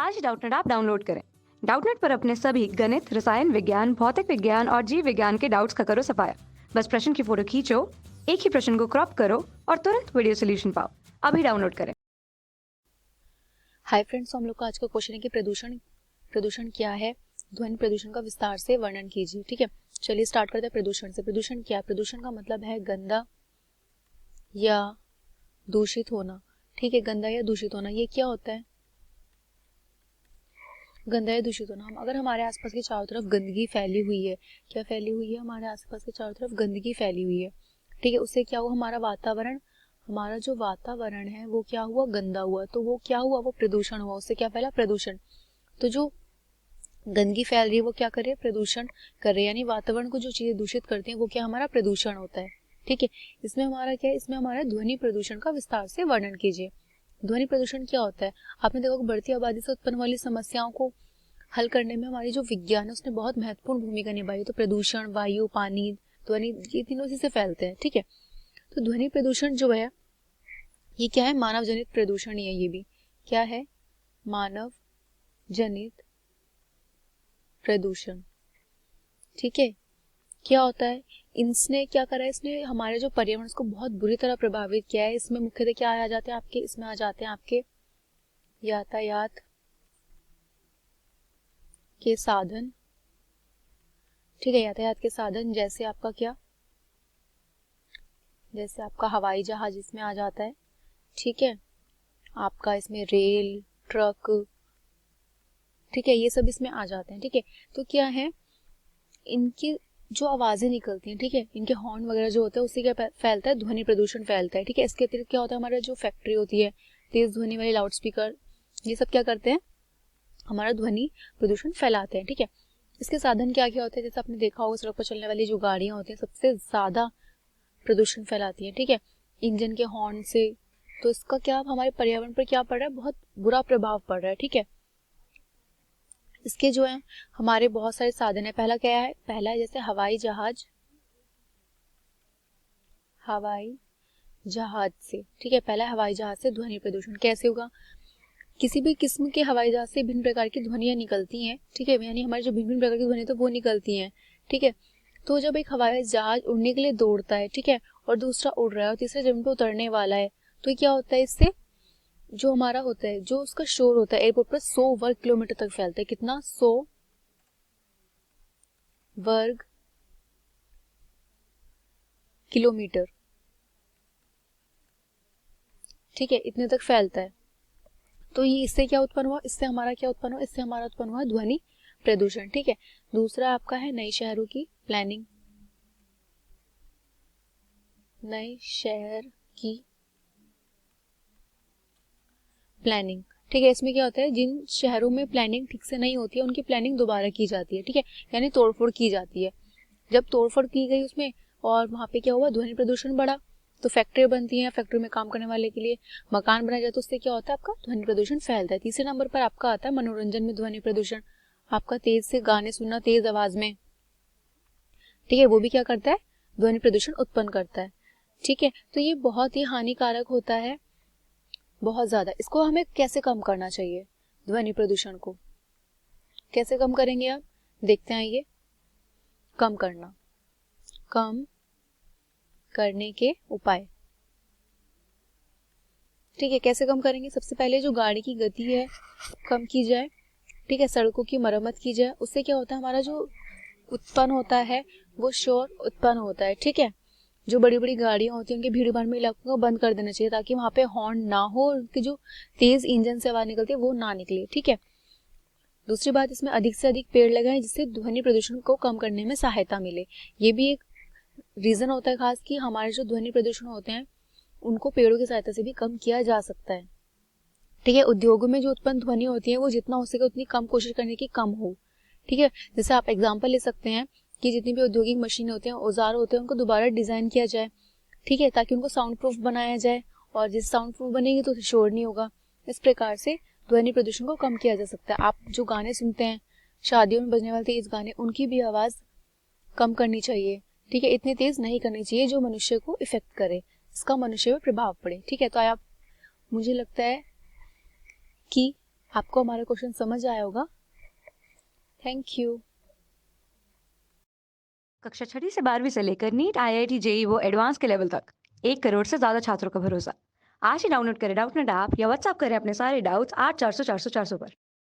आज Doubtnut app download करें। Doubtnut पर अपने सभी गणित, रसायन विज्ञान, भौतिक विज्ञान और जीव विज्ञान के डाउट्स का करो सफाया। बस प्रश्न की फोटो खींचो, एक ही प्रश्न को क्रॉप करो और तुरंत वीडियो सोल्यूशन पाओ। अभी डाउनलोड करें। हाय फ्रेंड्स, हम लोग का आज का क्वेश्चन है कि प्रदूषण प्रदूषण क्या है, ध्वनि प्रदूषण का विस्तार से वर्णन कीजिए। ठीक है, चलिए स्टार्ट करते हैं प्रदूषण से। प्रदूषण क्या है? प्रदूषण का मतलब है गंदा या दूषित होना। ठीक है, गंदा या दूषित होना, ये क्या होता है? गंदा या दूषित होना, हम अगर हमारे आसपास की चारों तरफ गंदगी फैली हुई है, क्या फैली हुई है? हमारे आसपास के चारों तरफ गंदगी फैली हुई है। ठीक है, उससे क्या हुआ? हमारा जो वातावरण है वो क्या हुआ? गंदा हुआ। तो वो क्या हुआ? वो प्रदूषण हुआ। उससे क्या फैला? प्रदूषण। तो जो गंदगी फैल रही है वो क्या कर रही है? प्रदूषण कर रही है। यानी वातावरण को जो चीजें दूषित करती हैं वो क्या? हमारा प्रदूषण होता है। ठीक है, इसमें हमारा क्या है? इसमें हमारा ध्वनि प्रदूषण का विस्तार से वर्णन कीजिए। ध्वनि प्रदूषण क्या होता है? आपने देखा बढ़ती आबादी से उत्पन्न वाली समस्याओं को हल करने में हमारी जो विज्ञान है उसने बहुत महत्वपूर्ण भूमिका निभाई। तो प्रदूषण, वायु, पानी, ध्वनि, ये तीनों इसी से फैलते हैं। ठीक है, तो ध्वनि प्रदूषण जो है ये क्या है? मानव जनित प्रदूषण ही है। ये भी क्या है? मानव जनित प्रदूषण। ठीक है, क्या होता है? इसने क्या करा है? इसने हमारे जो पर्यावरण को बहुत बुरी तरह प्रभावित किया है। इसमें मुख्यतः क्या आ जाते हैं आपके? इसमें आ जाते हैं आपके यातायात के साधन। ठीक है, यातायात के साधन जैसे आपका क्या? जैसे आपका हवाई जहाज इसमें आ जाता है। ठीक है, आपका इसमें रेल, ट्रक, ठीक है, ये सब इसमें आ जाते हैं। ठीक है, तो क्या है? इनकी जो आवाजें निकलती हैं, ठीक है, इनके हॉर्न वगैरह जो होता है उससे क्या फैलता है? ध्वनि प्रदूषण फैलता है। ठीक है, इसके अतिरिक्त क्या होता है? हमारा जो फैक्ट्री होती है, तेज ध्वनि वाले लाउड स्पीकर, ये सब क्या करते हैं? हमारा ध्वनि प्रदूषण फैलाते हैं। ठीक है, इसके साधन क्या क्या होते हैं? जैसे आपने देखा होगा सड़क पर चलने वाली जो गाड़ियां होती हैं सबसे ज्यादा प्रदूषण फैलाती है। ठीक है, इंजन के हॉर्न से। तो इसका क्या हमारे पर्यावरण पर क्या पड़ रहा है? बहुत बुरा प्रभाव पड़ रहा है। ठीक है, इसके जो है हमारे बहुत सारे साधन है। पहला क्या है? पहला है जैसे हवाई जहाज से। ठीक है, पहला हवाई जहाज से ध्वनि प्रदूषण कैसे होगा? किसी भी किस्म के हवाई जहाज से भिन्न प्रकार की ध्वनियां निकलती हैं। ठीक है, यानी हमारी जो भिन्न भिन्न प्रकार की ध्वनि तो वो निकलती हैं। ठीक है, तो जब एक हवाई जहाज उड़ने के लिए दौड़ता है, ठीक है, और दूसरा उड़ रहा है और तीसरा जमीन पर उतरने वाला है, तो क्या होता है? इससे जो हमारा होता है, जो उसका शोर होता है एयरपोर्ट पर 100 वर्ग किलोमीटर तक फैलता है। कितना? 100 वर्ग किलोमीटर। ठीक है, इतने तक फैलता है। तो ये इससे क्या उत्पन्न हुआ? इससे हमारा क्या उत्पन्न हुआ? इससे हमारा उत्पन्न हुआ ध्वनि प्रदूषण। ठीक है, दूसरा आपका है नए शहरों की प्लानिंग। नए शहर की प्लानिंग। ठीक है, इसमें क्या होता है? जिन शहरों में प्लानिंग ठीक से नहीं होती है उनकी प्लानिंग दोबारा की जाती है। ठीक है, यानी तोड़फोड़ की जाती है। जब तोड़फोड़ की गई उसमें और वहां पे क्या हुआ? ध्वनि प्रदूषण बढ़ा। तो फैक्ट्री बनती है, फैक्ट्री में काम करने वाले के लिए मकान बनाया जाता है, तो उससे क्या होता है? आपका ध्वनि प्रदूषण फैलता है। तीसरे नंबर पर आपका आता है मनोरंजन में ध्वनि प्रदूषण। आपका तेज से गाने सुनना तेज आवाज में, ठीक है, वो भी क्या करता है? ध्वनि प्रदूषण उत्पन्न करता है। ठीक है, तो ये बहुत ही हानिकारक होता है, बहुत ज्यादा। इसको हमें कैसे कम करना चाहिए? ध्वनि प्रदूषण को कैसे कम करेंगे आप? देखते हैं ये कम करने के उपाय। ठीक है, कैसे कम करेंगे? सबसे पहले जो गाड़ी की गति है कम की जाए। ठीक है, सड़कों की मरम्मत की जाए। उससे क्या होता है? हमारा जो उत्पन्न होता है वो शोर उत्पन्न होता है। ठीक है, जो बड़ी बड़ी गाड़ियां होती हैं उनके भीड़ भाड़ में इलाकों को बंद कर देना चाहिए ताकि वहां पे हॉर्न ना हो और उनकी जो तेज इंजन से आवाज निकलती है वो ना निकले। ठीक है, दूसरी बात, इसमें अधिक से अधिक पेड़ लगाएं जिससे ध्वनि प्रदूषण को कम करने में सहायता मिले। ये भी एक रीजन होता है खास कि हमारे जो ध्वनि प्रदूषण होते हैं उनको पेड़ों की सहायता से भी कम किया जा सकता है। ठीक है, उद्योगों में जो उत्पन्न ध्वनि होती है वो जितना हो सके उतनी कम कोशिश करने की कम हो। ठीक है, जैसे आप एग्जाम्पल ले सकते हैं कि जितनी भी औद्योगिक मशीनें होती हैं, औजार होते हैं, उनको दोबारा डिजाइन किया जाए। ठीक है, ताकि उनको साउंड प्रूफ बनाया जाए, और जिस साउंड प्रूफ बनेगी तो शोर नहीं होगा। इस प्रकार से ध्वनि प्रदूषण को कम किया जा सकता है। आप जो गाने सुनते हैं, शादियों में बजने वाले तेज गाने, उनकी भी आवाज कम करनी चाहिए। ठीक है, इतनी तेज नहीं करनी चाहिए जो मनुष्य को इफेक्ट करे, इसका मनुष्य पर प्रभाव पड़े। ठीक है, तो आप, मुझे लगता है कि आपको हमारा क्वेश्चन समझ आया होगा। Thank you. कक्षा 6वीं से 12वीं से लेकर नीट, IIT, जेई वो एडवांस के लेवल तक 1 करोड़ से ज्यादा छात्रों का भरोसा। आज ही डाउनलोड करें डाउटनेट ऐप या व्हाट्सएप करें अपने सारे डाउट्स 8400 400 400 पर।